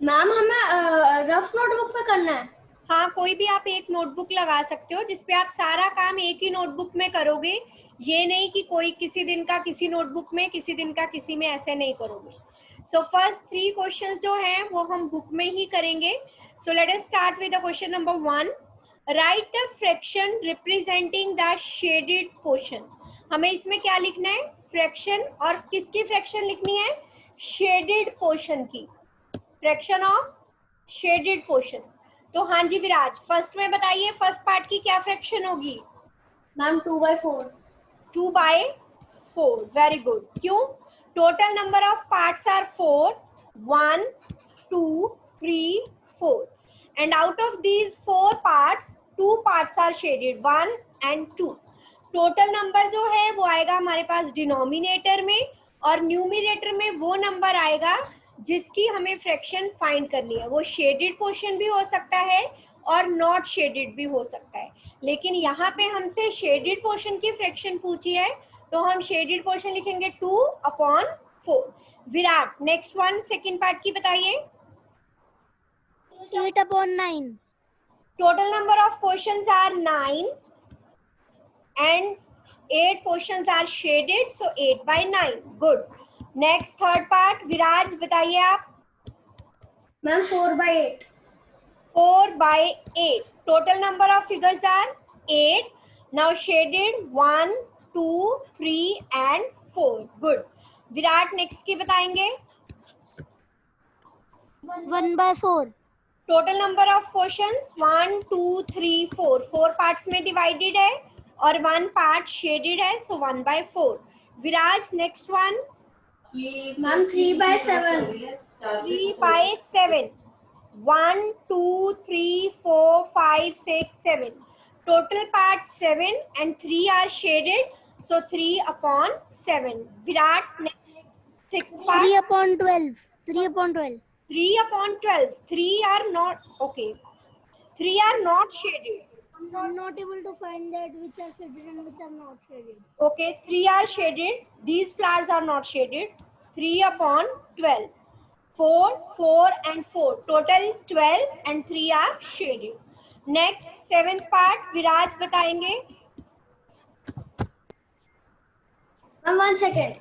Ma'am हमें rough notebook में करना है। हाँ, कोई भी आप एक नोटबुक लगा सकते हो जिसपे आप सारा काम एक ही नोटबुक में करोगे। ये नहीं कि कोई किसी दिन का किसी नोटबुक में, किसी दिन का किसी में, ऐसे नहीं करोगे। सो फर्स्ट 3 क्वेश्चंस जो हैं वो हम बुक में ही करेंगे। So let us start with the question number 1। Right the fraction representing the shaded portion. हमें इसमें क्या लिखना है? फ्रैक्शन। और किसकी फ्रैक्शन लिखनी है? शेडेड पोर्शन की। Fraction of shaded portion. तो हाँ जी विराज, फर्स्ट में बताइए, फर्स्ट पार्ट की क्या फ्रैक्शन होगी? मैम 2/4। 2/4। Very good. क्यों? Total number of parts are 4, 1 2 3 4, and out of these 4 parts 2 parts are shaded, 1 and 2। Total number जो है वो आएगा हमारे पास डिनोमिनेटर में, और न्यूमिनेटर में वो नंबर आएगा जिसकी हमें फ्रैक्शन फाइंड करनी है। वो शेडेड पोर्शन भी हो सकता है और नॉट शेडेड भी हो सकता है, लेकिन यहाँ पे हमसे शेडेड पोर्शन की फ्रैक्शन पूछी है तो हम शेडेड पोर्शन लिखेंगे 2/4। Virat, next one second part की बताइए। 8/9। Total number of portions are 9 and 8 portions are shaded, so 8/9। good। next third part, विराज बताइए आप। Ma'am 4/8। 4/8। total number of figures are 8। now shaded 1 2 3 and 4। good। Virat next की बताएंगे। 1/4। Total number of portions 1 2 3 4। 4 parts में divided है और 1 part shaded है, सो 1/4। विराज next one. Ma'am 3/7। 3/7। 1 2 3 4 5 6 7। total part 7 and 3 are shaded, so 3/7। Virat next sixth part। 3/12। 3/12। 3/12। 3 are not okay, 3 are not shaded। I'm not able to find that which are shaded and which are not shaded. okay, 3 are shaded, these flowers are not shaded। 3/12। 4 4 and 4, total 12 and 3 are shaded। next seventh part विराज बताएंगे। Ma'am 1 second.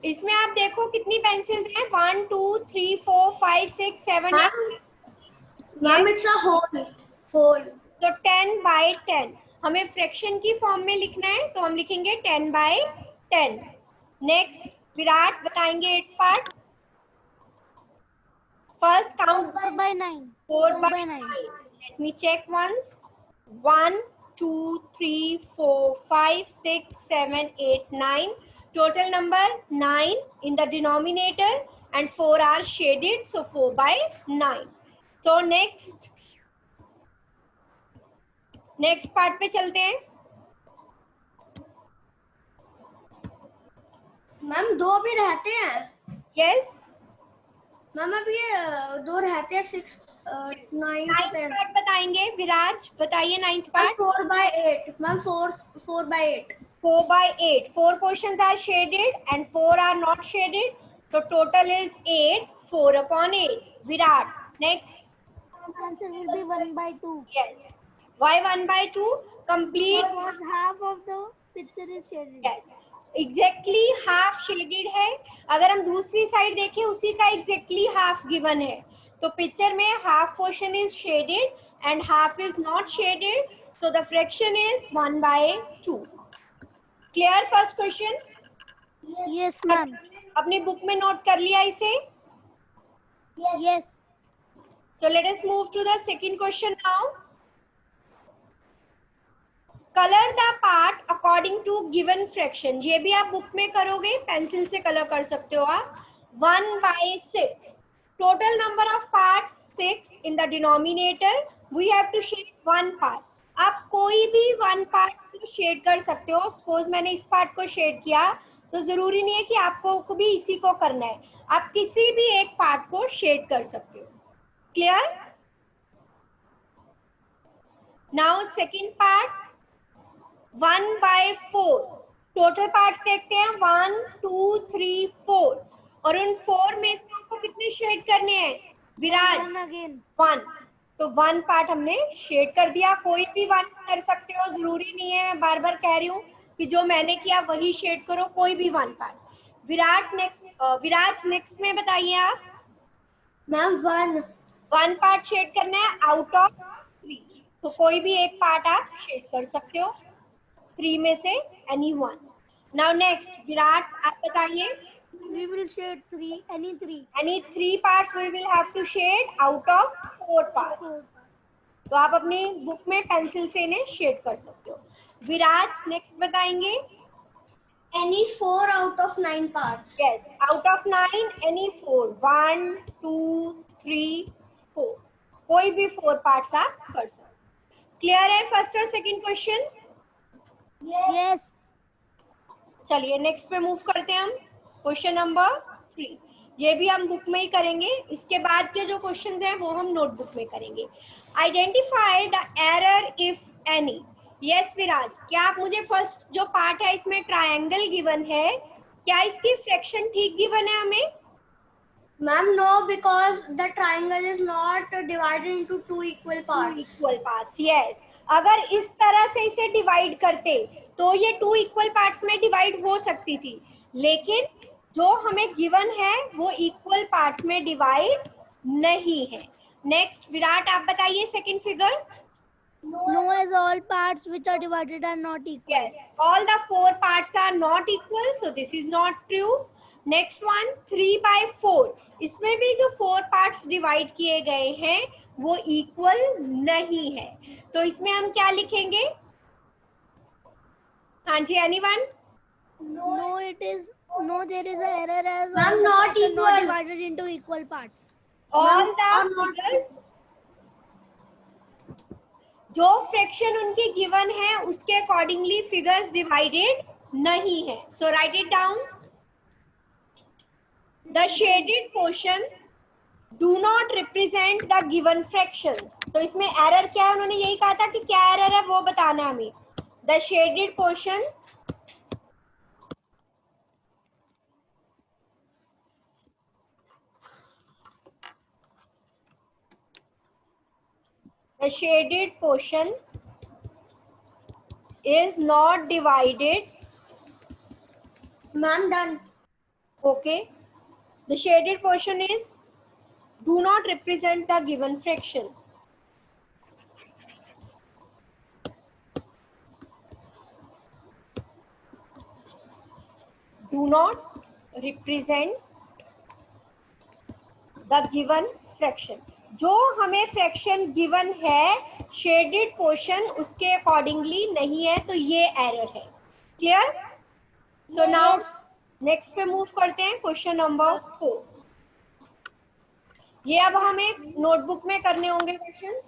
इसमें आप देखो कितनी pencils हैं, 1 2 3 4 5 6 7 8। Ma'am it's a whole. तो 10/10 हमें fraction की form में लिखना है, तो हम लिखेंगे 10/10। नेक्स्ट विराट बताएंगे 8 part. First count 4/9। 4/9। let me check once। 1 2 3 4 5 6 7 8 9। total number 9 in the denominator and 4 are shaded, so 4/9। so next part पे चलते हैं। मैम 2 भी रहते हैं। yes। मैम अब ये 2 रहते हैं 6 9 नाइन्थ 10। पार्ट बताएंगे। विराज बताइए ninth part. 4/8। Ma'am 4/8। 4/8। 4 portions are shaded and 4 are not shaded, so total is 8। 4/8। Virat next। Answer will be 1/2. yes। why 1/2? complete। Because half of the picture is shaded. yes, exactly half shaded है। अगर हम दूसरी side देखें उसी का exactly half given है, तो picture में half portion is shaded and half is not shaded, so the fraction is 1/2। clear first question? Yes, ma'am. अपनी बुक में नोट कर लिया इसे? Yes. so let us move to the second question now। color the part according to given fraction। ये भी आप book में करोगे, पेंसिल से कलर कर सकते हो आप। 1/6। total number of parts 6 in the denominator, we have to shade 1 part। आप कोई भी 1 part को शेड कर सकते हो। सपोज मैंने इस पार्ट को शेड किया, तो जरूरी नहीं है कि आपको भी इसी को करना है, आप किसी भी एक पार्ट को शेड कर सकते हो। Clear? Now second part 1/4। Total parts देखते हैं 1 2 3 4, और उन 4 में से शेड करने हैं विराज? One again. 1। तो 1 पार्ट हमने शेड कर दिया। कोई भी 1 कर सकते हो, जरूरी नहीं है, मैं बार बार कह रही हूँ कि जो मैंने किया वही शेड करो, कोई भी 1 पार्ट। विराज नेक्स्ट में बताइए आप। मैम 1 पार्ट शेड करना है आउट ऑफ 3, तो कोई भी एक पार्ट आप शेड कर सकते हो 3 में से एनी 1। नाउ नेक्स्ट विराट आप बताइए। We will shade any 3. Any 3 parts we will have to shade out of 4 parts. तो आप अपनी बुक में पेंसिल से इन्हें शेड कर सकते हो। विराज नेक्स्ट बताएंगे। any 4 out of 9 parts. Yes, out of 9 any 4, 1 2 3 4, कोई भी 4 पार्ट्स आप कर सकते हो। क्लियर है फर्स्ट और सेकंड क्वेश्चन? Yes. चलिए नेक्स्ट पे मूव करते हैं हम। क्वेश्चन नंबर 3, ये भी हम बुक में ही करेंगे, इसके बाद के जो क्वेश्चंस हैं वो हम नोटबुक में करेंगे। Identify the error if any. Yes Viraj, क्या आप मुझे फर्स्ट जो पार्ट है इसमें ट्रायंगल गिवन है, क्या इसकी फ्रैक्शन ठीक गिवन है हमें? Ma'am, no, because the triangle is not divided into 2 equal parts. Equal parts, yes. अगर इस तरह से इसे डिवाइड करते तो ये 2 इक्वल पार्ट्स में डिवाइड हो सकती थी, लेकिन जो हमें गिवन है वो इक्वल पार्ट्स में डिवाइड नहीं है। नेक्स्ट विराट आप बताइए second figure. No, as all parts which are divided are not equal. Yes, all the 4 parts are not equal, so this is not true. Next one 3/4, इसमें भी जो 4 parts डिवाइड किए गए हैं वो इक्वल नहीं है, तो इसमें हम क्या लिखेंगे? हाँ जी, anyone? No, there is an error as Ma'am, all the not parts are equal. not divided into equal parts. All Ma'am, the or not- figures जो फ्रैक्शन उनकी गिवन है उसके अकॉर्डिंगली फिगर्स डिवाइडेड नहीं है, so write it down. The shaded portion do not represent the given fractions. तो इसमें error क्या है, उन्होंने यही कहा था कि क्या एरर है वो बताना है हमें। The shaded portion is not divided. Ma'am, done. Okay, the shaded portion is do not represent the given fraction. Do not represent the given fraction. जो हमें फ्रैक्शन गिवन है शेडेड पोर्शन उसके अकॉर्डिंगली नहीं है, तो ये एरर है। Clear? So now next पे मूव करते हैं, क्वेश्चन नंबर 4। ये अब हमें नोटबुक में करने होंगे question.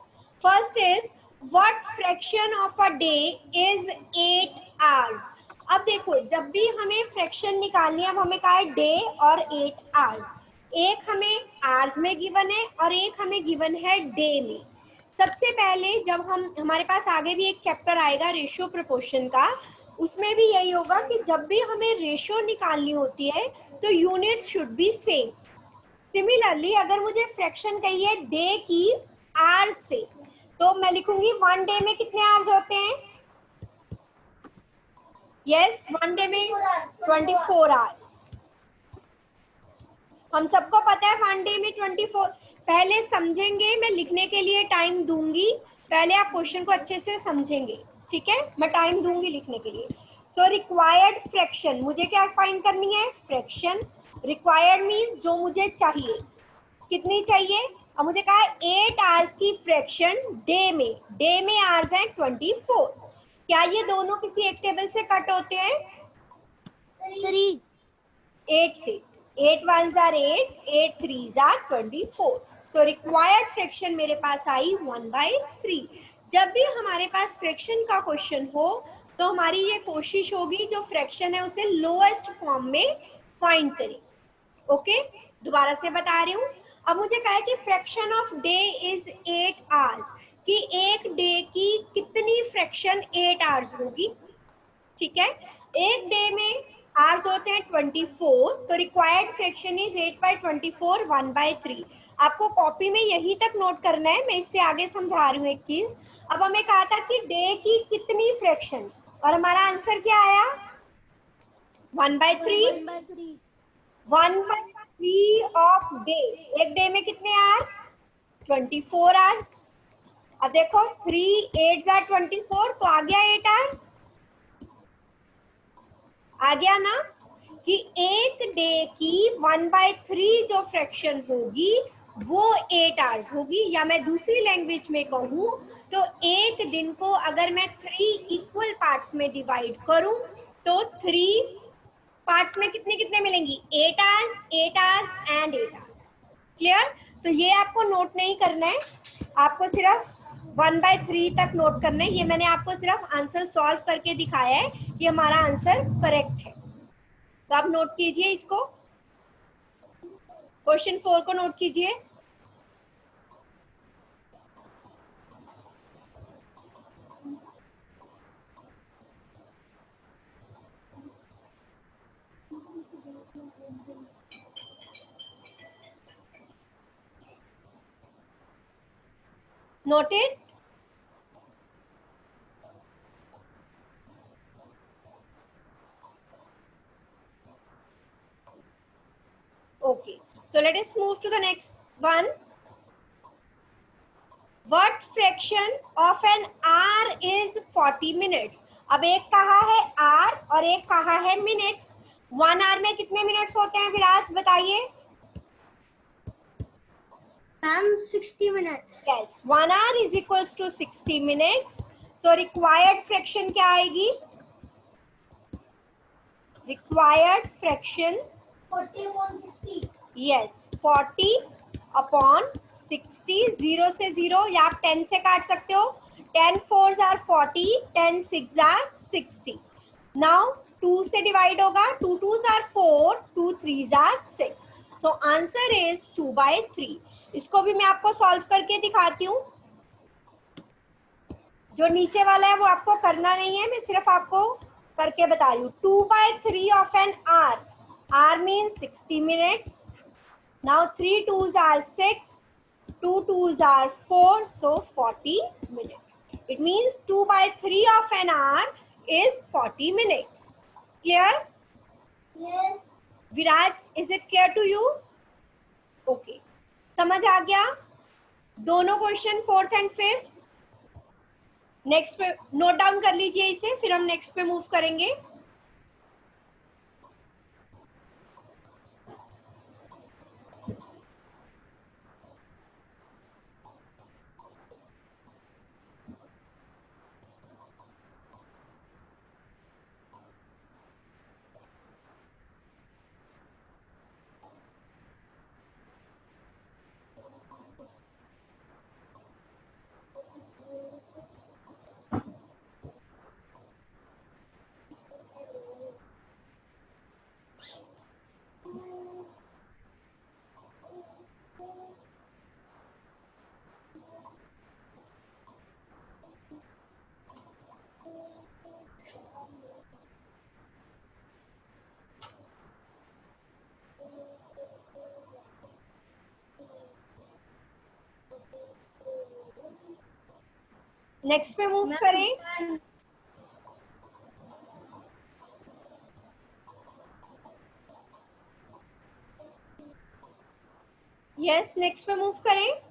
First is what fraction of a day is 8 hours. अब देखो, जब भी हमें फ्रैक्शन निकालनी है, अब हमें कहा है डे और 8 आवर्स। एक हमें आवर्स में गिवन है और एक हमें गिवन है डे में। सबसे पहले जब हमारे पास आगे भी एक चैप्टर आएगा रेशियो प्रोपोर्शन का, उसमें भी यही होगा कि जब भी हमें रेशियो निकालनी होती है तो unit should be same. Similarly अगर मुझे फ्रैक्शन कही है डे की आवर्स से, तो मैं लिखूंगी 1 डे में कितने आवर्स होते हैं? यस, 1 डे में 24 आवर्स। हम सबको पता है 1 डे में 24। पहले समझेंगे, मैं लिखने के लिए टाइम दूंगी, पहले आप क्वेश्चन को अच्छे से समझेंगे, ठीक है? मैं टाइम दूंगी लिखने के लिए। सो रिक्वायर्ड फ्रैक्शन, मुझे क्या फाइंड करनी है? फ्रैक्शन। रिक्वायर्ड मीन्स जो मुझे चाहिए, कितनी चाहिए? अब मुझे कहा है 8 आवर्स की फ्रैक्शन डे में आवर्स हैं 24। क्या ये दोनों किसी एक टेबल से कट होते हैं? 3. 8 से। 8 1s are 8, 8 3s are 24। तो रिक्वायर्ड फ्रैक्शन मेरे पास आई 1/3। जब भी हमारे पास फ्रैक्शन का क्वेश्चन हो तो हमारी ये कोशिश होगी जो फ्रैक्शन है उसे लोएस्ट फॉर्म में फाइंड करें। ओके, दोबारा से बता रही हूँ। अब मुझे कहा है कि fraction of day is 8 hours, कि एक डे की कितनी फ्रैक्शन 8 आवर्स होगी। ठीक है, एक डे में आवर्स होते हैं 24, तो रिक्वायर्ड फ्रैक्शन इज 8/24 1/3। आपको कॉपी में यही तक नोट करना है, मैं इससे आगे समझा रही हूँ एक चीज। अब हमें कहा था कि डे की कितनी फ्रैक्शन, और हमारा आंसर क्या आया 1/3। 1/3। 1/3 ऑफ डे, एक डे में कितने आवर्स 24 आवर्स। अब देखो 3 8 24, तो आ गया 8 आवर्स, आ गया ना, कि एक डे की 1/3 जो फ्रैक्शन होगी वो 8 आवर्स होगी। या मैं दूसरी लैंग्वेज में कहूँ तो एक दिन को अगर मैं 3 इक्वल पार्ट्स में डिवाइड करूं तो 3 पार्ट्स में कितने कितने मिलेंगी 8 hours 8 hours and 8 hours. Clear? तो ये आपको नोट नहीं करना है, आपको सिर्फ 1/3 तक नोट करना है। ये मैंने आपको सिर्फ आंसर सॉल्व करके दिखाया है कि हमारा आंसर करेक्ट है, तो आप नोट कीजिए इसको, क्वेश्चन 4 को नोट कीजिए। Noted? Okay, so let us move to the next one. What fraction of an hour is 40 minutes? अब एक कहा है hour और एक कहा है minutes। 1 hour में कितने मिनट्स होते हैं विराज बताइए? Ma'am 60 minutes। Yes, 1 hour is equals to 60 minutes. So required fraction क्या आएगी? Required fraction 40/60। yes 40 upon 60, 0 से 0 या आप 10 से काट सकते हो। 10 4s are 40, 10 6s are 60। Now 2 से डिवाइड होगा, 2 2s are 4, 2 3s are 6। So answer is 2/3। इसको भी मैं आपको सॉल्व करके दिखाती हूँ। जो नीचे वाला है वो आपको करना नहीं है, मैं सिर्फ आपको करके बता रही हूँ। 2/3 of an hour, hour means 60 minutes। Now 3 2s are 6, 2 2s are 4, so 40 minutes. It means 2/3 of an hour is 40 minutes. Clear? Yes। Viraj, is it clear to you? Okay. समझ आ गया दोनों question 4th and 5th? Next पे note down कर लीजिए इसे, फिर हम next पे मूव करेंगे। नेक्स्ट पे मूव करें। यस, नेक्स्ट पे मूव करें।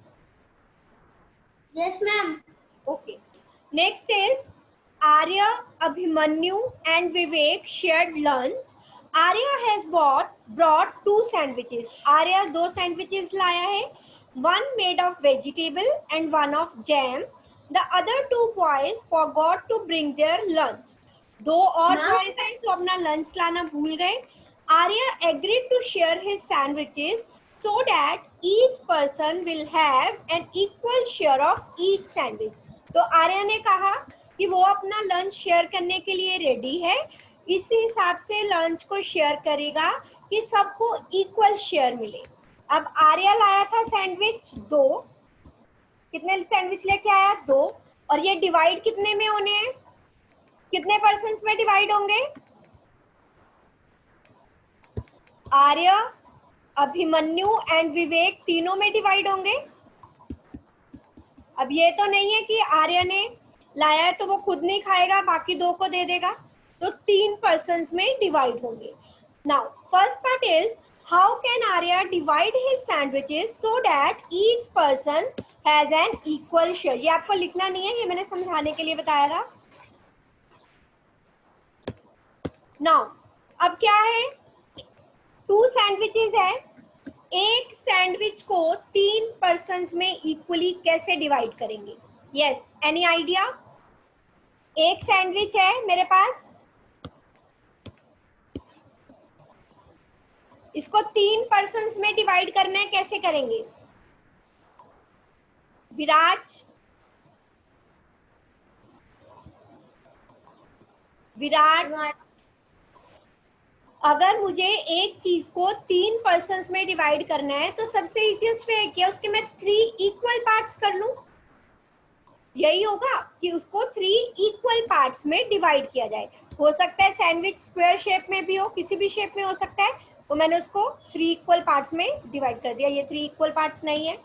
Yes ma'am. Okay. Next is Arya, Abhimanyu and Vivek shared lunch. Arya has brought 2 sandwiches. Arya 2 sandwiches लाया है, one made of vegetable and one of jam. The other 2 boys forgot to bring their lunch. 2 और boys हैं जो अपना lunch लाना भूल गए। Arya agreed to share his sandwiches so that each person will have an equal share of each sandwich. तो आर्या ने कहा कि वो अपना लंच शेयर करने के लिए रेडी है, इसी हिसाब से लंच को शेयर करेगा कि सबको इक्वल शेयर मिले। अब आर्या लाया था सैंडविच 2, कितने सैंडविच लेके आया 2, और ये डिवाइड कितने में होने हैं, कितने पर्सन्स में डिवाइड होंगे आर्य, अभिमन्यु एंड विवेक तीनों में डिवाइड होंगे। अब ये तो नहीं है कि आर्य ने लाया है तो वो खुद नहीं खाएगा, बाकी 2 को दे देगा, तो 3 पर्सन्स में डिवाइड होंगे। Now first part is how can Arya divide his sandwiches so that each person has an equal share. ये आपको लिखना नहीं है, ये मैंने समझाने के लिए बताया था। नाउ अब क्या है, 2 सैंडविचेस है, एक सैंडविच को 3 पर्सन्स में इक्वली कैसे डिवाइड करेंगे? Yes, any idea? एक सैंडविच है मेरे पास, इसको 3 पर्सन्स में डिवाइड करना है, कैसे करेंगे? विराज, विराट, अगर मुझे एक चीज को 3 पर्सन्स में डिवाइड करना है तो सबसे इजीएस्ट वे क्या, उसके मैं 3 इक्वल पार्ट्स कर लूं। यही होगा कि उसको 3 इक्वल पार्ट्स में डिवाइड किया जाए। हो सकता है सैंडविच स्क्वायर शेप में भी हो, किसी भी शेप में हो सकता है, तो मैंने उसको 3 इक्वल पार्ट्स में डिवाइड कर दिया। ये 3 इक्वल पार्ट्स नहीं है।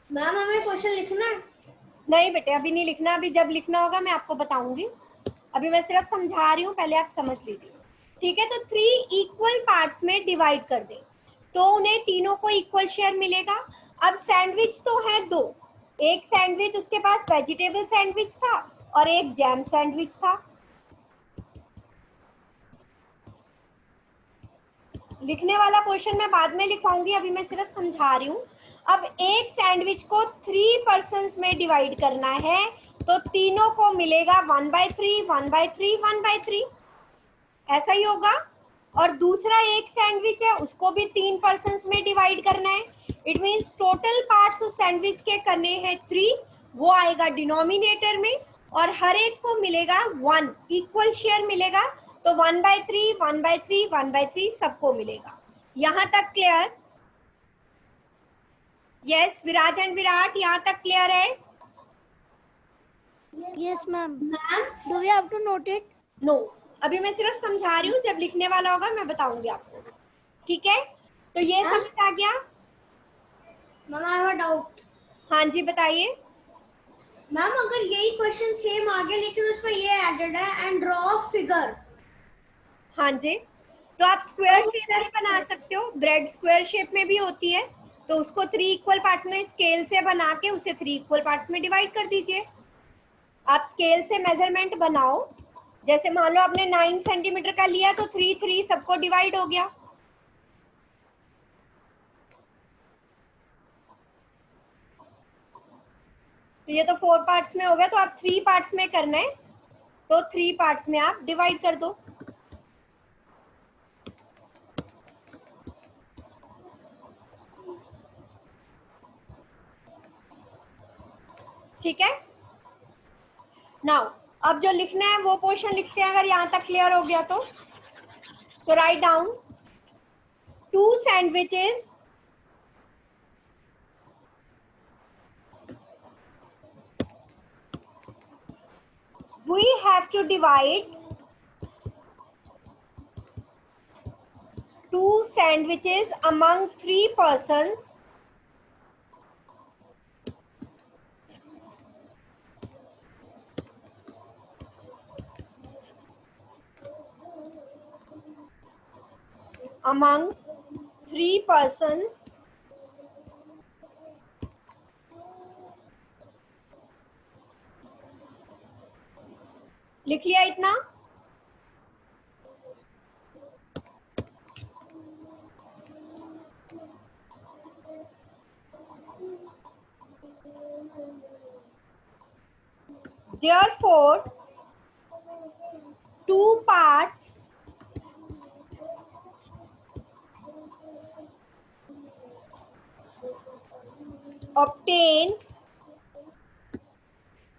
मैम हमें क्वेश्चन लिखना है? नहीं बेटे, अभी नहीं लिखना, अभी जब लिखना होगा मैं आपको बताऊंगी। अभी मैं सिर्फ समझा रही हूँ, पहले आप समझ लीजिए, ठीक है? तो 3 इक्वल पार्ट्स में डिवाइड कर दें तो उन्हें तीनों को इक्वल शेयर मिलेगा। अब सैंडविच तो है 2, एक सैंडविच उसके पास वेजिटेबल सैंडविच था और एक जैम सैंडविच था। लिखने वाला क्वेश्चन मैं बाद में लिखवाऊंगी, अभी मैं सिर्फ समझा रही हूँ। अब एक सैंडविच को 3 पर्सन्स में डिवाइड करना है तो तीनों को मिलेगा 1/3, 1/3, 1/3, ऐसा ही होगा। और दूसरा एक सैंडविच है, उसको भी 3 पर्सन्स में डिवाइड करना है। इट मीन्स टोटल पार्ट्स उस सैंडविच के करने हैं 3, वो आएगा डिनोमिनेटर में और हर एक को मिलेगा 1 इक्वल शेयर मिलेगा। तो 1/3, 1/3, 1/3 सबको मिलेगा। यहाँ तक clear? Yes, Viraj and Virat, यहाँ तक क्लियर है? Yes, ma'am. Ma'am Do we have to note it? No, अभी मैं सिर्फ समझा रही हूँ, जब लिखने वाला होगा मैं बताऊंगी आपको, ठीक है? तो ये समझ आ गया? Ma'am I have a doubt. हाँ जी, बताइए। मैम अगर यही क्वेश्चन सेम आ गया लेकिन उसमें ये एडेड है एंड ड्रॉ फिगर, हाँ जी, तो आप स्क्वायर तो शेप में बना सकते हो, ब्रेड स्क्वायर शेप में भी होती है, तो उसको 3 इक्वल पार्ट्स में स्केल से बना के उसे 3 इक्वल पार्ट्स में डिवाइड कर दीजिए। आप स्केल से मेजरमेंट बनाओ, जैसे मान लो आपने 9 सेंटीमीटर का लिया तो 3 सबको डिवाइड हो गया। तो ये तो 4 पार्ट्स में हो गया, तो आप 3 पार्ट्स में करना है तो 3 पार्ट्स में आप डिवाइड कर दो। ठीक है? नाउ अब जो लिखना है वो पोर्शन लिखते हैं, अगर यहाँ तक क्लियर हो गया तो write down 2 sandwiches we have to divide 2 sandwiches among 3 persons among 3 persons लिख लिया इतना? Therefore 2 parts obtained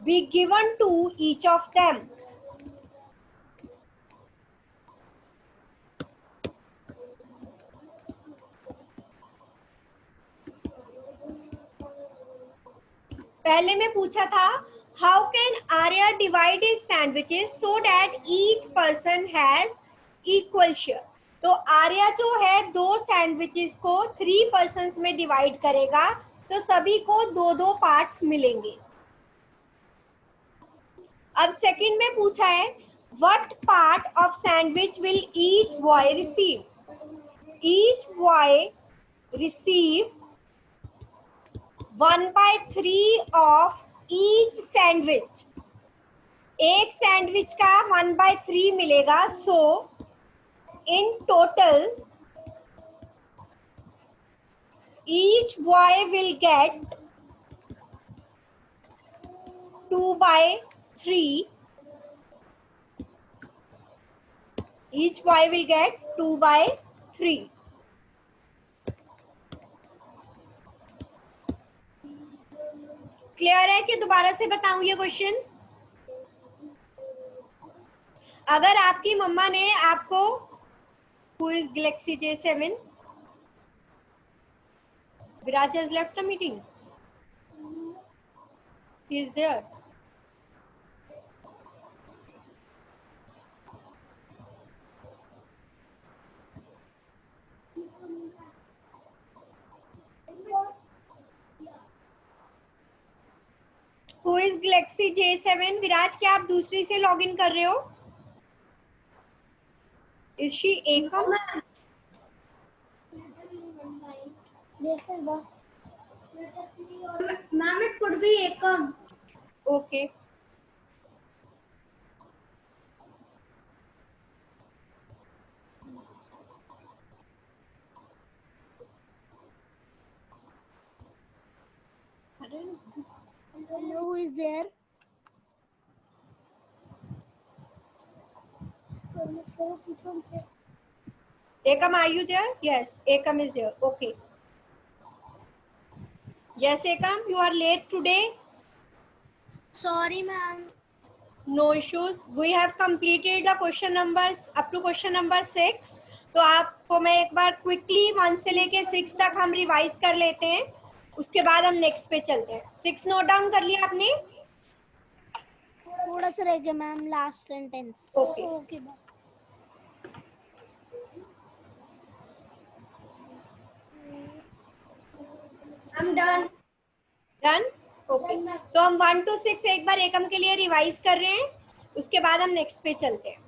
be given to each of them. पहले में पूछा था how can Arya divide his sandwiches so that each person has equal share. तो आर्या जो है 2 सैंडविचेस को 3 पर्सन्स में डिवाइड करेगा, तो सभी को 2-2 पार्ट्स मिलेंगे। अब सेकंड में पूछा है what part of sandwich will each boy receive. Each boy receive 1/3 of each sandwich. एक सैंडविच का 1/3 मिलेगा। So in total each boy will get 2/3। Each boy will get 2/3. Clear है कि दोबारा से बताऊं ये क्वेश्चन? अगर आपकी मम्मा ने आपको who is Galaxy J7? Viraj has left the meeting. He is there. Who is Galaxy J7? विराज, क्या आप दूसरी से लॉग इन कर रहे हो? Is she Ekam? Ma'am, it could be Ekam. Okay. Who is there? Ekam, are you there? Yes, Ekam is there. Okay. Yes, Ekam, you are late today. Sorry, ma'am. No issues. We have completed the question numbers up to question number 6. तो आपको मैं एक बार quickly 1 से लेके 6 तक हम revise कर लेते हैं, उसके बाद हम नेक्स्ट पे चलते हैं। 6 नोट डाउन कर लिया आपने? थोड़ा सा रह गया ma'am, last sentence. Okay. Okay ma'am. I'm done. Done? Okay. तो हम 1 to 6 एक बार एकम के लिए रिवाइज कर रहे हैं, उसके बाद हम नेक्स्ट पे चलते हैं।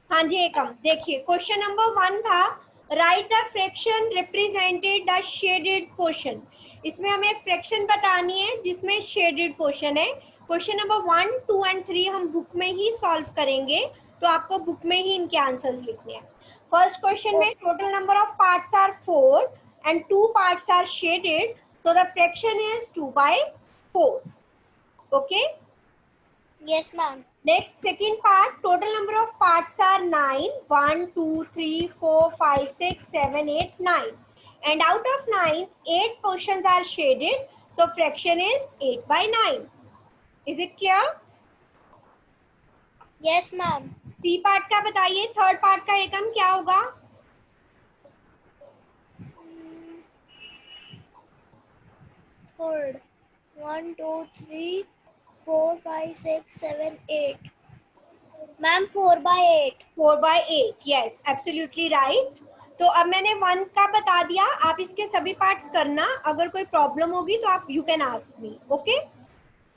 हाँ जी एकम, देखिए क्वेश्चन नंबर 1 था right the fraction represented the shaded portion. इसमें हमें फ्रैक्शन बतानी है जिसमें शेडेड पोर्शन है। क्वेश्चन नंबर 1, 2 एंड 3 हम बुक में ही सॉल्व करेंगे, तो आपको बुक में ही इनके आंसर्स लिखने हैं। फर्स्ट क्वेश्चन में total number of parts are 4 and 2 parts are shaded, so the fraction is 2/4. Okay. Yes, ma'am. Next, second part, total number of parts are 9. 1, 2, 3, 4, 5, 6, 7, 8, 9. And out of 9, 8 portions are shaded. So fraction is 8/9. Is it clear? Yes, ma'am. C part का बताइए, third part का एकम क्या होगा? Third. 1, 2, 3, 4, 5, 6, 7, 8. Ma'am, 4/8. 4/8. Yes, absolutely right. तो अब मैंने 1 का बता दिया, आप इसके सभी पार्ट्स करना। अगर कोई प्रॉब्लम होगी तो आप you can ask me. Okay,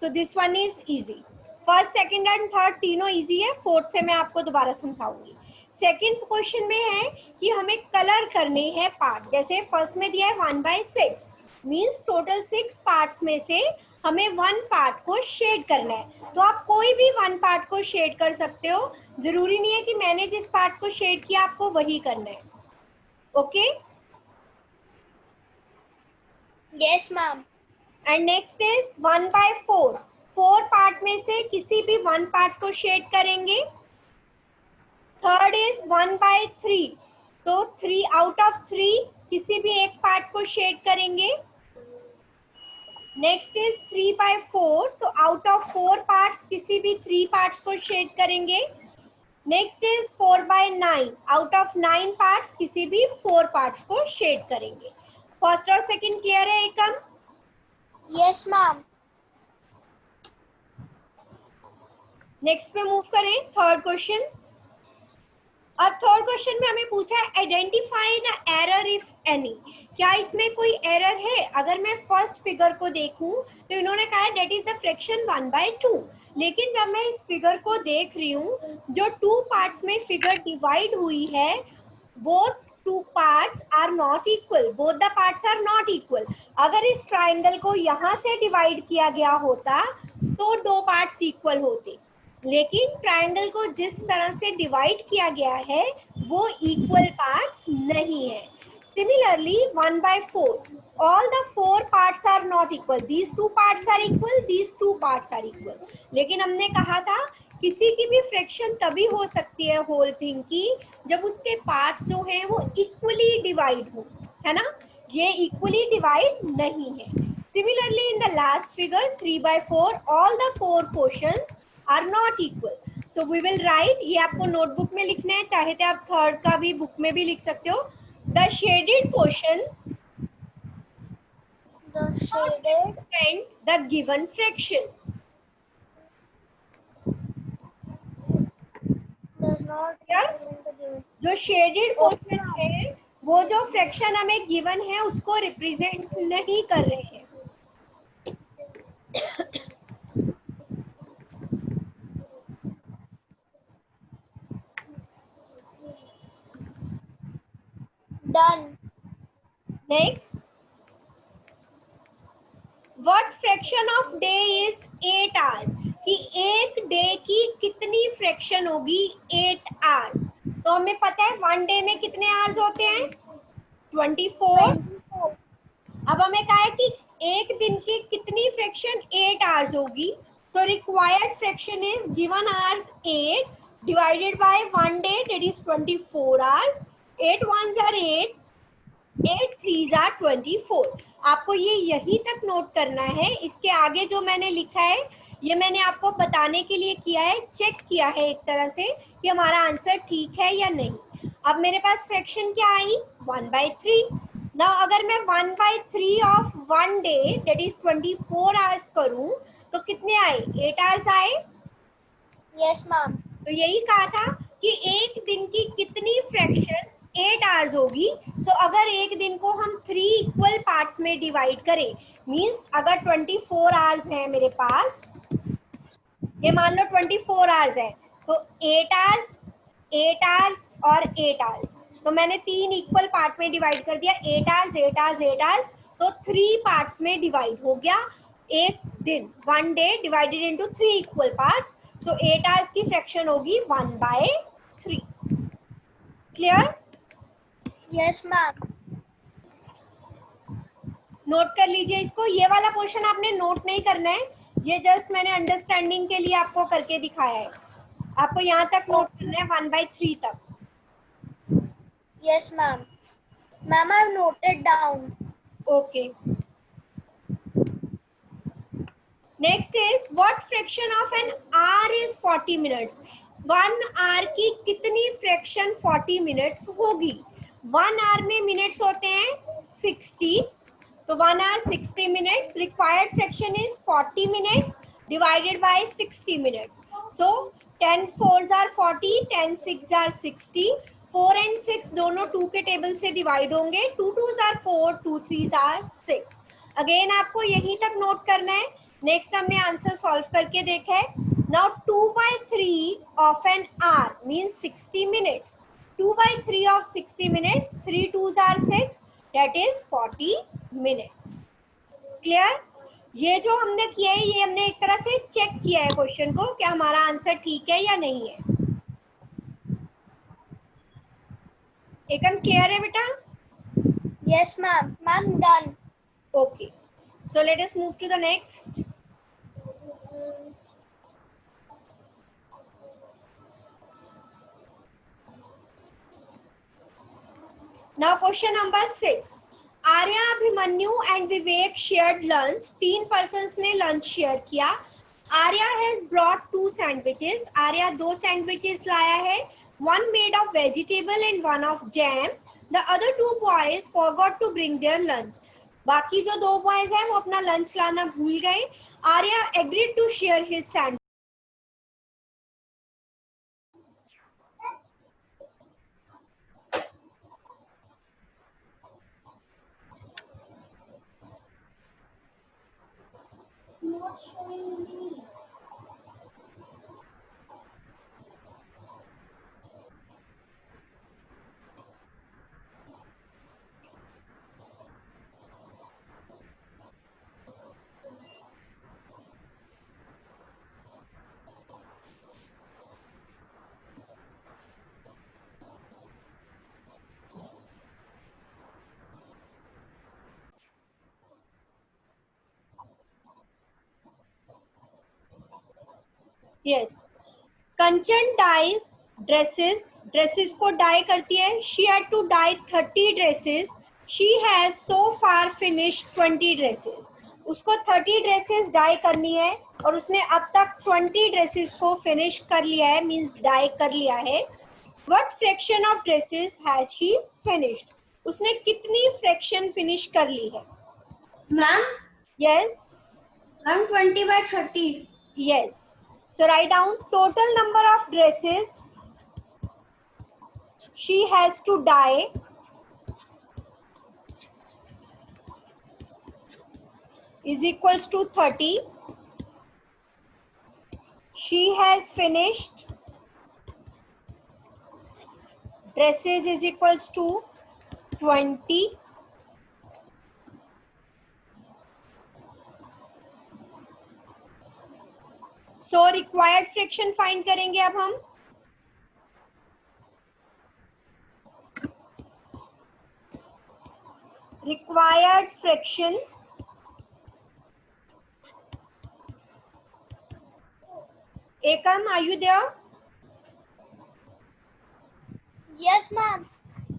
तो this one is easy. First, second and third तीनों इजी है, फोर्थ से मैं आपको दोबारा समझाऊंगी। सेकंड क्वेश्चन में है कि हमें कलर करने हैं पार्ट। जैसे फर्स्ट में दिया है 1/6, मीन्स टोटल 6 पार्ट्स में से हमें 1 पार्ट को शेड करना है। तो आप कोई भी 1 पार्ट को शेड कर सकते हो, जरूरी नहीं है कि मैंने जिस पार्ट को शेड किया आपको वही करना है। Okay? Yes, ma'am. And next is 1/4। 4 part में से किसी भी 1 पार्ट को शेड करेंगे। थर्ड इज 1/3, तो 3 आउट ऑफ 3 किसी भी एक पार्ट को शेड करेंगे। नेक्स्ट इज 3/4, तो आउट ऑफ 4 पार्ट्स किसी भी 3 पार्ट्स को शेड करेंगे। Next is 4/9, out of 9 parts किसी भी 4 पार्ट्स को शेड करेंगे। फर्स्ट और सेकंड क्लियर है एकम? Yes, ma'am. नेक्स्ट पे मूव करें, थर्ड क्वेश्चन। अब थर्ड क्वेश्चन में हमें पूछा है identify the error if any. क्या इसमें कोई एरर है? अगर मैं फर्स्ट फिगर को देखूं तो इन्होंने कहा है दैट इज द फ्रैक्शन 1/2, लेकिन जब मैं इस फिगर को देख रही हूँ, जो टू पार्ट्स में फिगर डिवाइड हुई है, both two parts are not equal, both the parts are not equal. अगर इस ट्राइंगल को यहाँ से डिवाइड किया गया होता तो दो पार्ट्स इक्वल होते, लेकिन ट्रायंगल को जिस तरह से डिवाइड किया गया है वो इक्वल पार्ट्स नहीं है। Similarly 1/4, all the 4 parts are not equal, these 2 parts are equal, these 2 parts are equal. लेकिन हमने कहा था किसी की भी फ्रैक्शन तभी हो सकती है होल थिंग की जब उसके पार्ट्स जो हैं वो इक्वली डिवाइड हो, है ना? ये इक्वली डिवाइड नहीं है। Similarly in the last figure 3/4, all the 4 portions are not equal. So we will write, ये आपको नोटबुक में लिखना है, चाहे तो आप थर्ड का भी बुक में भी लिख सकते हो। The shaded portion the given fraction, जो शेडेड पोर्शन है वो जो फ्रैक्शन हमें गिवन है उसको रिप्रेजेंट नहीं कर रहे हैं। Done. Next, what fraction of day is 8 hours, कि एक डे की कितनी फ्रैक्शन होगी 8 आवर्स। तो हमें पता है 1 डे में कितने आवर्स होते हैं 24। अब हमें कहा है कि एक दिन की कितनी फ्रैक्शन 8 आवर्स होगी, तो required fraction is given hours 8 divided by 1 day that is 24 hours. 8 1s are 8, 8 3s are 24। आपको ये यहीं तक नोट करना है। इसके आगे जो मैंने लिखा है ये मैंने आपको बताने के लिए किया है, चेक किया है एक तरह से कि हमारा आंसर ठीक है या नहीं। अब मेरे पास फ्रैक्शन क्या आई 1/3। नाउ अगर मैं 1/3 of 1 day that is 24 hours करूं तो कितने आए 8 आवर्स आए। Yes, ma'am. तो यही कहा था कि एक दिन की कितनी फ्रैक्शन 8 आवर्स होगी। सो अगर एक दिन को हम 3 इक्वल पार्ट्स में डिवाइड करें, मींस अगर 24 आवर्स है मेरे पास, ये मान लो 24 आवर्स है, तो 8 आवर्स 8 आवर्स और 8 आवर्स, तो मैंने 3 इक्वल पार्ट में डिवाइड कर दिया, 8 आवर्स 8 आवर्स 8 आवर्स, तो 3 पार्ट्स में डिवाइड हो गया एक दिन। 1 day divided into 3 equal parts, so 8 hours की फ्रैक्शन होगी 1/3। क्लियर? Yes, ma'am. नोट कर लीजिए इसको। ये वाला पोर्शन आपने नोट नहीं करना है, ये जस्ट मैंने अंडरस्टैंडिंग के लिए आपको करके दिखाया है। आपको यहाँ तक नोट करना है 1/3 तक। Yes, ma'am. Ma'am, I've noted down. Okay, next is what fraction of an hour is 40 minutes. 1 hour की कितनी फ्रैक्शन 40 मिनट्स होगी। 1 आवर में मिनट्स होते हैं 60, तो 1 hour 60 minutes. Required fraction is 40 minutes divided by 60 minutes. So 10 4s are 40, 10 6s are 60, 4 and 6 दोनों 2 के table से डिवाइड होंगे, 2 2s are 4, 2 3s are 6। Again आपको यहीं तक नोट करना है। नेक्स्ट हमने आंसर सॉल्व करके देखा है। Now 2/3 of an hour means 60 minutes. 2/3 of 60 minutes, 3 2s are 6, that is 40 minutes. Clear? ये जो हमने किया है ये हमने एक तरह से चेक किया है क्वेश्चन को कि हमारा आंसर ठीक है या नहीं है। एकदम क्लियर है बेटा? Yes, ma'am. Ma'am, done. Okay, so let us move to the next. Now question number 6. Arya, Abhimanyu and Vivek shared lunch. 3 persons ने लंच शेयर किया। Arya has brought 2 sandwiches. Arya 2 sandwiches लाया है, one made of vegetable and one of jam. The other 2 boys forgot to bring their lunch. बाकी जो 2 boys हैं वो अपना lunch लाना भूल गए। Arya agreed to share his sandwich. Yes, Kanchan dyes dresses, dresses को डाई करती है. She had to dye 30 dresses. She has so far finished 20 dresses. उसको 30 ड्रेसेस डाई करनी है और उसने अब तक 20 ड्रेसेस को फिनिश कर लिया है, मींस डाई कर लिया है. What fraction of dresses has she finished? उसने कितनी फ्रैक्शन फिनिश कर ली है? Ma'am yes, ma'am 20/30. yes. So write down total number of dresses she has to dye is equals to 30. She has finished dresses is equals to 20. So required fraction find करेंगे अब हम. Required fraction Ekam, are you there? Yes, ma'am.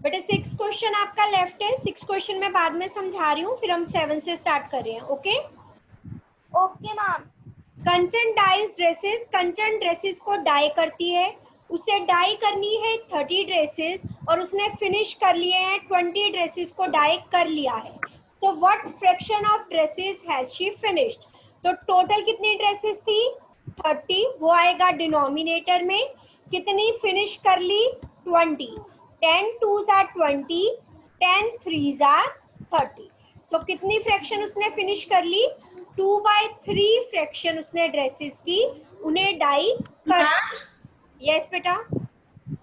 बेटे 6 question आपका left है. 6 question मैं बाद में समझा रही हूँ, फिर हम 7 से स्टार्ट कर रहे हैं. ओके? Okay, ma'am. कंचन डाइज ड्रेसेस, कंचन ड्रेसेस को डाई करती है. उसे डाई करनी है 30 ड्रेसेस और उसने फिनिश कर लिए हैं 20 ड्रेसेस को डाई कर लिया है. तो what fraction of dresses has she finished? तो टोटल कितनी ड्रेसेस थी? 30. वो आएगा डिनोमिनेटर में. कितनी फिनिश कर ली? 20. 10 2s are 20, 10 3s are 30. सो कितनी फ्रैक्शन उसने फिनिश कर ली? 2/3 फ्रैक्शन उसने ड्रेसेस की उन्हें डाई कर. यस बेटा.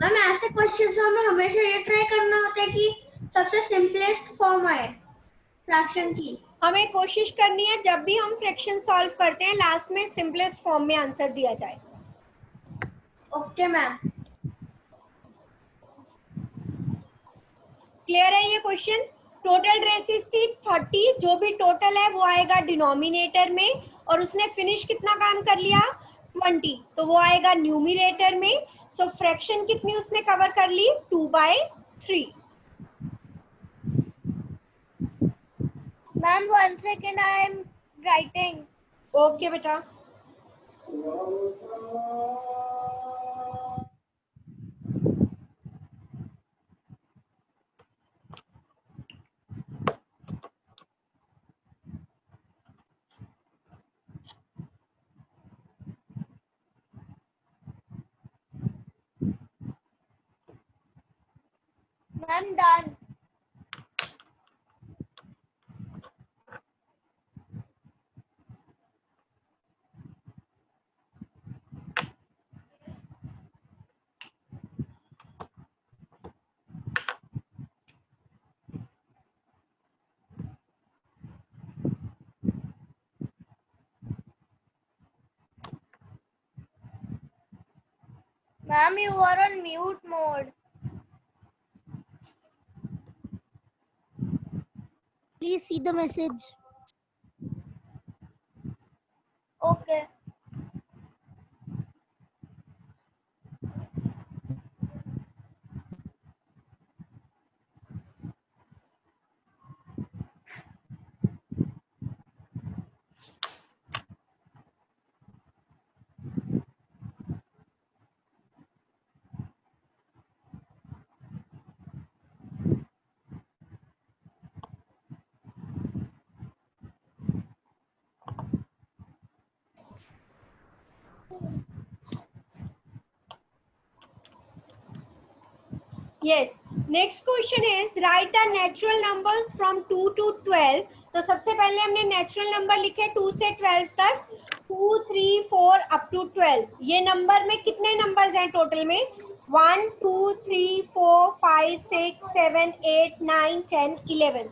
मैम ऐसे क्वेश्चंस में हमें हमेशा ये ट्राई करना होता है कि सबसे सिंपलेस्ट फॉर्म आए फ्रैक्शन की. हमें कोशिश करनी है जब भी हम फ्रैक्शन सॉल्व करते हैं लास्ट में सिंपलेस्ट फॉर्म में आंसर दिया जाए. Okay ma'am. क्लियर है ये क्वेश्चन? टोटल ड्रेसेस थी 30. जो भी टोटल है वो आएगा डिनोमिनेटर में और उसने फिनिश कितना काम कर लिया? 20. तो वो आएगा न्यूमिनेटर में. सो फ्रैक्शन कितनी उसने कवर कर ली? 2/3. Ma'am, 1 second, I am writing. Okay बेटा. Ma'am, done. Ma'am, you are on mute mode. Please see the message. Okay. Yes. Next question is write the natural numbers from 2 to 12. तो सबसे पहले हमने natural number लिखे 2 से 12 तक. 2, 3, 4 up to 12. ये number में कितने नंबर्स हैं टोटल में? 1, 2, 3, 4, 5, 6, 7, 8, 9, 10, 11.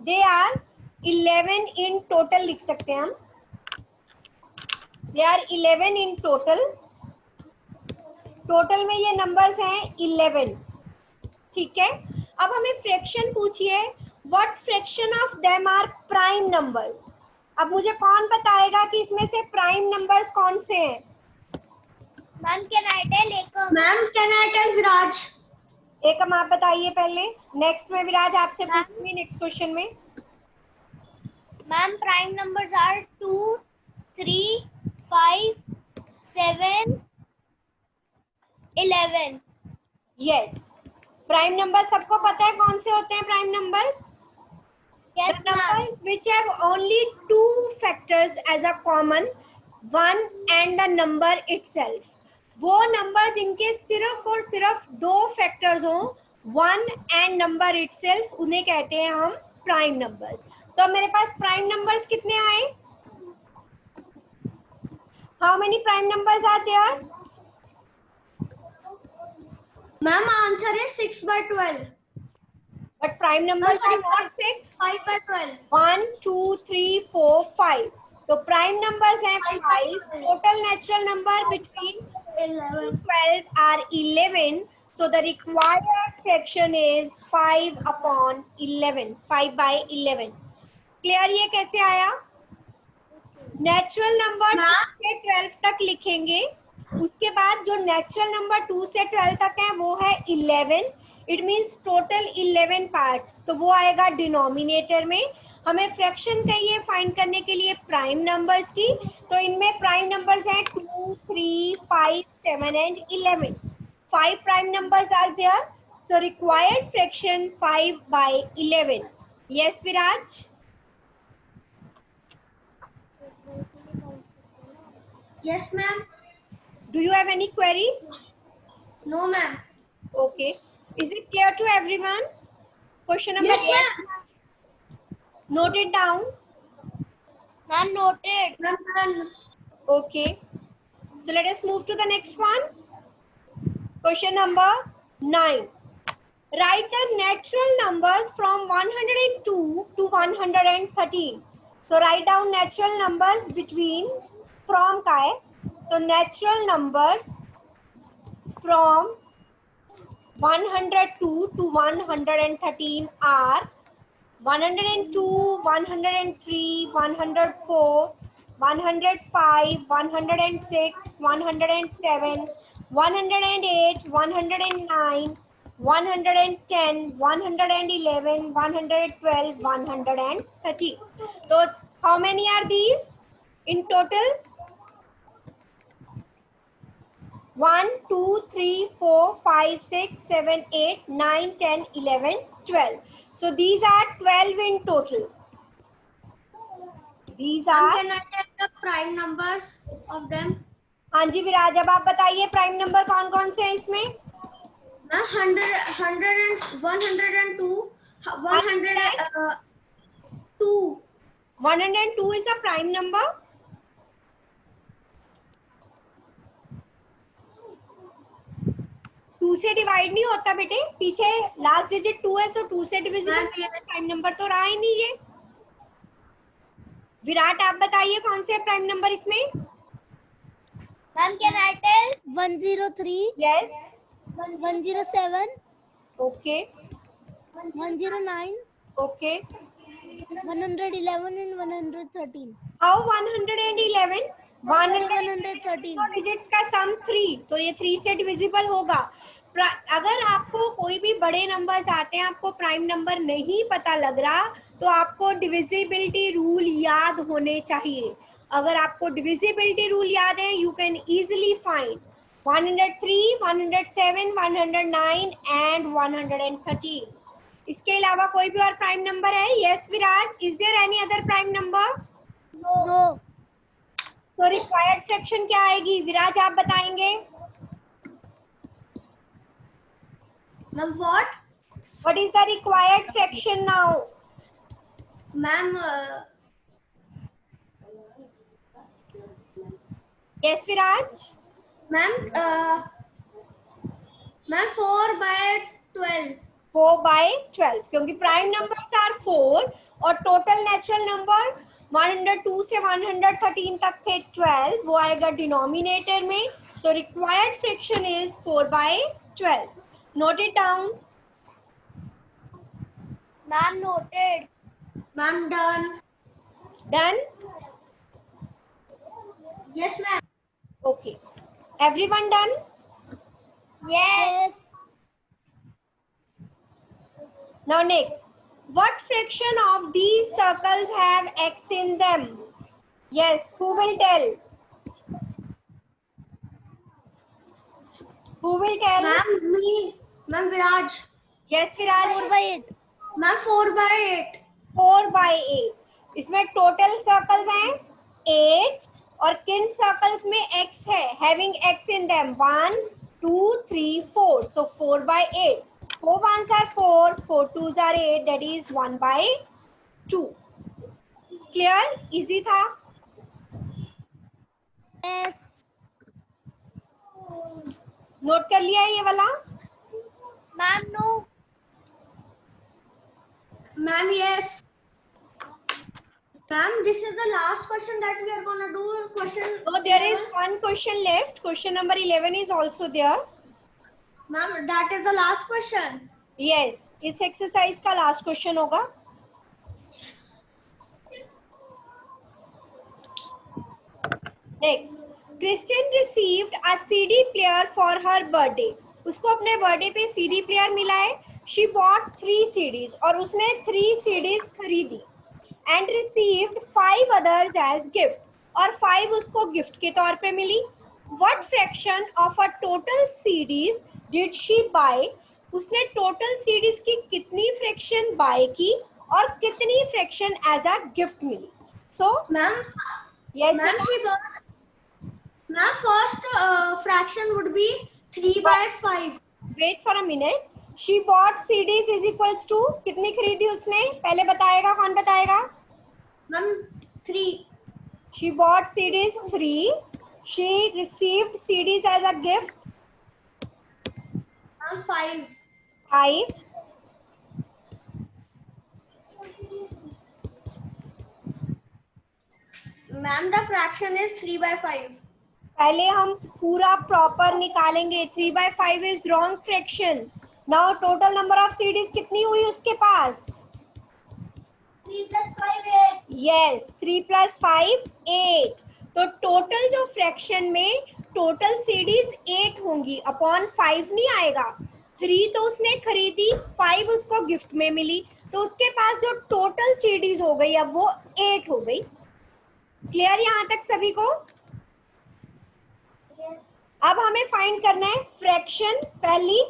दे आर 11 इन टोटल लिख सकते हैं हम. They are 11 in total. Total में ये नंबर्स हैं 11. ठीक है. अब हमें फ्रैक्शन पूछिए. What fraction of them are prime numbers. अब मुझे कौन बताएगा कि इसमें से प्राइम नंबर्स कौन से हैं? Ma'am can I tell Ekam? Ma'am can I tell Viraj? Ekam आप बताइए पहले. नेक्स्ट में विराज आपसे पूछूंगी नेक्स्ट क्वेश्चन में. Ma'am prime numbers are 2, 3, 5, 7, 11. Yes. Prime number सबको पता है कौन से होते हैं prime numbers? Yes, The numbers which have only two factors as a common, one and the number itself. वो नंबर जिनके सिर्फ और सिर्फ दो फैक्टर्स हों, वन एंड नंबर इटसेल्फ, उन्हें कहते हैं हम प्राइम नंबर्स. तो मेरे पास प्राइम नंबर्स कितने आए? How many prime numbers are there? Ma'am answer is 6/12. But prime numbers are not 6. 5/12. 1, 2, 3, 4, 5. तो प्राइम नंबर्स हैं 5. Total natural number between 11. 12 are 11. So the required fraction is 5 upon 11. 5/11. Clear? ये कैसे आया? Natural number 2 से 12 तक लिखेंगे. उसके बाद जो नेचुरल नंबर 2 से 12 तक है वो है 11. It means total 11 parts. तो वो आएगा डिनोमिनेटर में. हमें फ्रैक्शन चाहिए फाइंड करने के लिए प्राइम नंबर्स की. तो इनमें प्राइम नंबर्स हैं 2, 3, 5, 7 and 11. 5 prime numbers are there. So required fraction 5/11. Yes Viraj? Yes, ma'am. Do you have any query? No, ma'am. Okay. Is it clear to everyone? Question number Yes, 8. ma'am. Note it down. Ma'am noted. Ma'am. Okay. So let us move to the next one. Question number 9. Write the natural numbers from 102 to 113. So write down natural numbers between from का है. So natural numbers from 102 to 113 are 102, 103, 104, 105, 106, 107, 108, 109, 110, 111, 112, 113. So how many are these in total? 1, 2, 3, 4, 5, 6, 7, 8, 9, 10, 11, 12. So these are 12 in total. These Ma'am, are. can I tell the prime numbers of them? हाँ जी विराज, अब आप बताइए prime number कौन कौन से हैं इसमें? Ma'am, 102, 102. 102 is a prime number. Two से डिवाइड नहीं होता बेटे. पीछे लास्ट डिजिट 2 है, तो 2 से डिविजिबल प्राइम नंबर तो रहा ही नहीं ये. विराट आप बताइए कौन से प्राइम नंबर इसमें? Ma'am can I tell? 103, yes. 107, okay 109, okay. 111 and 113. How 111? 113. Digits का सम 3, तो ये 3 से डिविजिबल होगा. अगर आपको कोई भी बड़े नंबर्स आते हैं, आपको प्राइम नंबर नहीं पता लग रहा, तो आपको डिविजिबिलिटी रूल याद होने चाहिए. अगर आपको डिविजिबिलिटी रूल याद है, you can easily find 103, 107, 109 and 113. इसके अलावा कोई भी और प्राइम नंबर है? Yes Viraj, is there any other prime number? No. तो रिक्वायर्ड फ्रैक्शन क्या आएगी? विराज आप बताएंगे. Ma'am, what? What is the required fraction now? Ma'am, Yes, Viraj. Ma'am ma'am 4/12. 4/12 क्योंकि प्राइम नंबर्स आर 4 और टोटल नेचुरल नंबर 102 से 113 तक थे 12, वो आएगा डिनोमिनेटर में. सो required fraction is 4/12. Note it down. Ma'am noted. Ma'am done. Done. Yes ma'am. Okay, everyone done. Yes. Now next, what fraction of these circles have x in them? Yes, who will tell? Who will tell? Ma'am me. Ma'am Viraj. Yes, Viraj. 4/8. Ma'am 4/8. 4/8. इसमें total circles हैं 8 और किन circles में x है? Having x in them 1, 2, 3, 4. So 4/8. 4 ones are 4, 4 twos are 8. That is 1/2. Clear? Easy था. Yes. Note कर लिया है ये वाला? Ma'am no. Ma'am, yes. Ma'am, this is the last question that we are gonna do. Question. So there is one question left. Question number 11 is also there. Ma'am, that is the last question. Yes, इस exercise का last question होगा. Next, Christian received a CD player for her birthday. उसको अपने birthday पे CD player मिला है. She bought 3 CDs और उसने 3 सीडीज खरीदी and received 5 others as gift और 5 उसको गिफ्ट के तौर पे मिली. What fraction of a total CDs did she buy? उसने टोटल सीडीज की कितनी फ्रैक्शन बाय की और कितनी फ्रैक्शन एज अ गिफ्ट मिली? So Ma'am, yes ma'am, she bought. Ma'am, first fraction would be 3/5. Wait for a minute. She bought CDs is equals to कितनी खरीदी उसने? पहले बताएगा, कौन बताएगा? Ma'am, 3. She bought CDs 3. She received CDs as a gift Ma'am, 5. 5. Ma'am, the fraction is 3/5. पहले हम पूरा प्रॉपर निकालेंगे. 3/5 is wrong fraction. Now total number of CDs कितनी हुई उसके पास? 3 + 5 8. यस, 3 + 5 8. तो टोटल जो फ्रैक्शन में टोटल सीडीज 8 होंगी अपॉन 5 नहीं आएगा. 3 तो उसने खरीदी, 5 उसको गिफ्ट में मिली, तो उसके पास जो टोटल सीडीज हो गई अब वो 8 हो गई. क्लियर यहाँ तक सभी को? अब हमें फाइंड करना है फ्रैक्शन पहली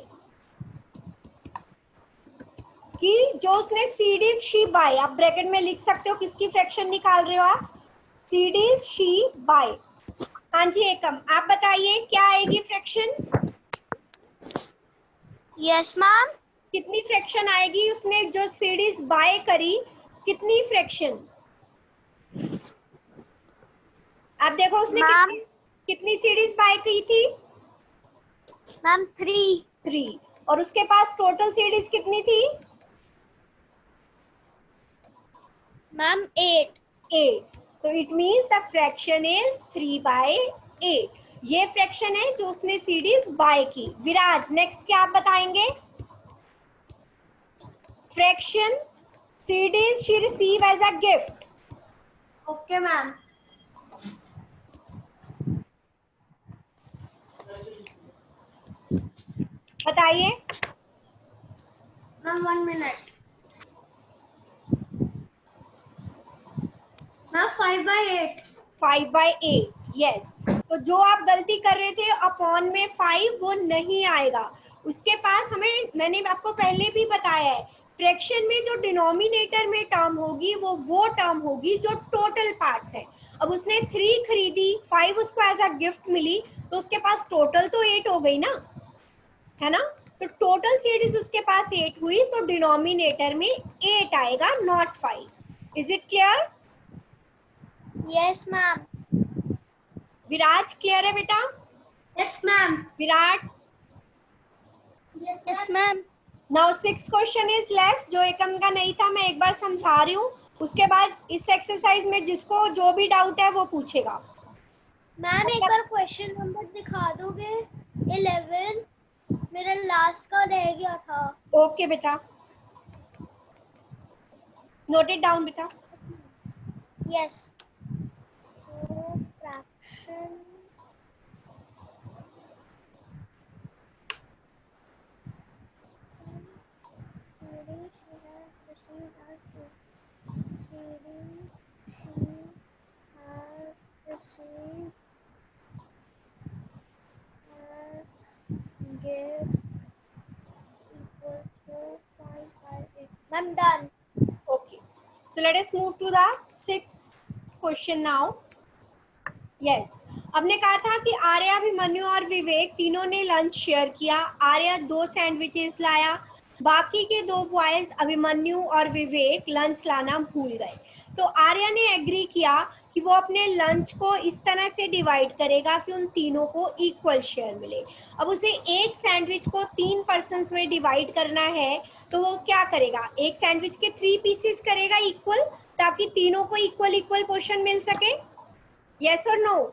कि जो उसने सीडीज शी बाय, आप ब्रैकेट में लिख सकते हो किसकी फ्रैक्शन निकाल रहे हो आप? CDs she buy. हाँ जी एकम, आप बताइए क्या आएगी फ्रैक्शन? Yes, ma'am. कितनी फ्रैक्शन आएगी? उसने जो सीडीज बाय करी कितनी फ्रैक्शन? आप देखो उसने Ma'am. कितनी सीडीज बाय की थी? Ma'am 3. 3. और उसके पास टोटल सीडीज कितनी थी? Ma'am 8. 8. तो it means the fraction is 3/8. ये फ्रैक्शन है जो उसने सीडीज बाय की. विराज नेक्स्ट क्या आप बताएंगे? Fraction CDs she receive as a gift. Okay, ma'am. बताइए. Ma'am, 1 minute. Ma'am, 5/8. 5/8. यस. तो जो आप गलती कर रहे थे अपॉन में 5 वो नहीं आएगा उसके पास. हमें मैंने आपको पहले भी बताया है फ्रैक्शन में जो डिनोमिनेटर में टर्म होगी वो टर्म होगी जो टोटल पार्ट्स है. अब उसने 3 खरीदी, 5 उसको एज अ गिफ्ट मिली, तो उसके पास टोटल तो 8 हो गई ना, है ना? तो टोटल सीरीज उसके पास 8 हुई, तो डिनोमिनेटर में 8 आएगा, not 5. Is it clear? Yes, ma'am. Viraj clear है बेटा? Yes, ma'am. Virat, Yes, ma'am. Now 6 question is left, जो एकम का नहीं था मैं एक बार समझा रही हूँ, उसके बाद इस एक्सरसाइज में जिसको जो भी डाउट है वो पूछेगा। मैम एक बार क्वेश्चन नंबर दिखा दोगे? 11 मेरा लास्ट का रह गया था। ओके बेटा, नोट इट डाउन बेटा। Yes. Fraction I'm done. Okay, so let us move to the 6th question now. Yes, हमने कहा था कि आर्या, अभिमन्यु और विवेक तीनों ने लंच शेयर किया। आर्या 2 सैंडविचेस लाया, बाकी के 2 बॉयज अभिमन्यु और विवेक लंच लाना भूल गए। तो आर्या ने एग्री किया कि वो अपने लंच को इस तरह से डिवाइड करेगा कि उन तीनों को इक्वल शेयर मिले। अब उसे एक सैंडविच को 3 पर्सन्स में डिवाइड करना है, तो वो क्या करेगा? एक सैंडविच के 3 पीसेस करेगा इक्वल, ताकि तीनों को इक्वल इक्वल पोर्शन मिल सके। यस और नो?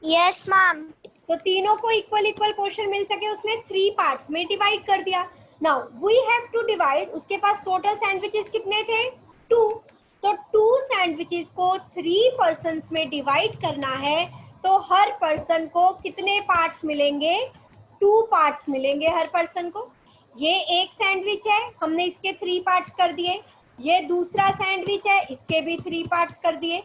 Yes ma'am. तो तीनों को इक्वल इक्वल पोर्शन मिल सके, उसने 3 पार्ट्स में डिवाइड कर दिया। Now we have to divide, उसके पास टोटल सैंडविचेस कितने थे? 2। तो 2 सैंडविचेस को 3 पर्सन्स में डिवाइड करना है, तो हर पर्सन को कितने पार्ट्स मिलेंगे? 2 पार्ट्स मिलेंगे हर पर्सन को। ये एक सैंडविच है, हमने इसके 3 पार्ट्स कर दिए। ये दूसरा सैंडविच है, इसके भी 3 पार्ट्स कर दिए।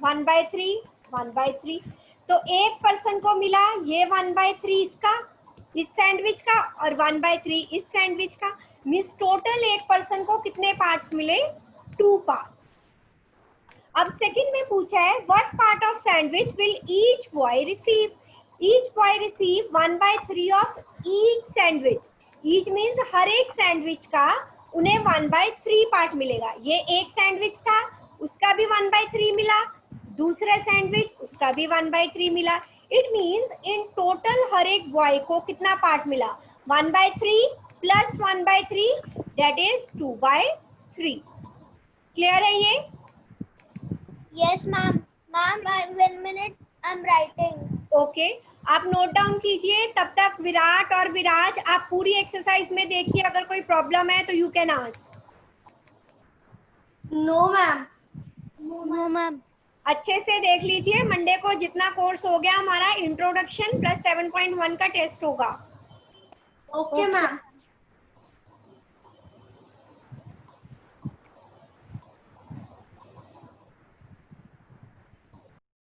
1/3 1/3। तो एक पर्सन को मिला ये 1/3 इसका, इस सैंडविच का, और 1/3 इस सैंडविच का। मींस टोटल एक पर्सन को कितने पार्ट्स मिले? 2 पार्ट्स। अब सेकंड में पूछा है what part of sandwich will each boy receive? Each boy receive 1/3 of each sandwich. Each means हर एक सैंडविच का उन्हें 1/3 पार्ट मिलेगा। ये एक सैंडविच था, उसका भी 1/3 मिला, दूसरा सैंडविच उसका भी 1/3 मिला। इट मीन्स इन टोटल हर एक बॉय को कितना पार्ट मिला? 1/3 प्लस 1/3 दैट इज 2/3। क्लियर है ये? Yes ma'am. Ma'am 1 minute I am writing. Okay, आप नोट डाउन कीजिए। तब तक विराट और विराज आप पूरी एक्सरसाइज में देखिए, अगर कोई प्रॉब्लम है तो you can ask. No, ma'am. No, ma'am. अच्छे से देख लीजिए। मंडे को जितना कोर्स हो गया हमारा, इंट्रोडक्शन प्लस 7.1 का टेस्ट होगा। Okay, ma'am.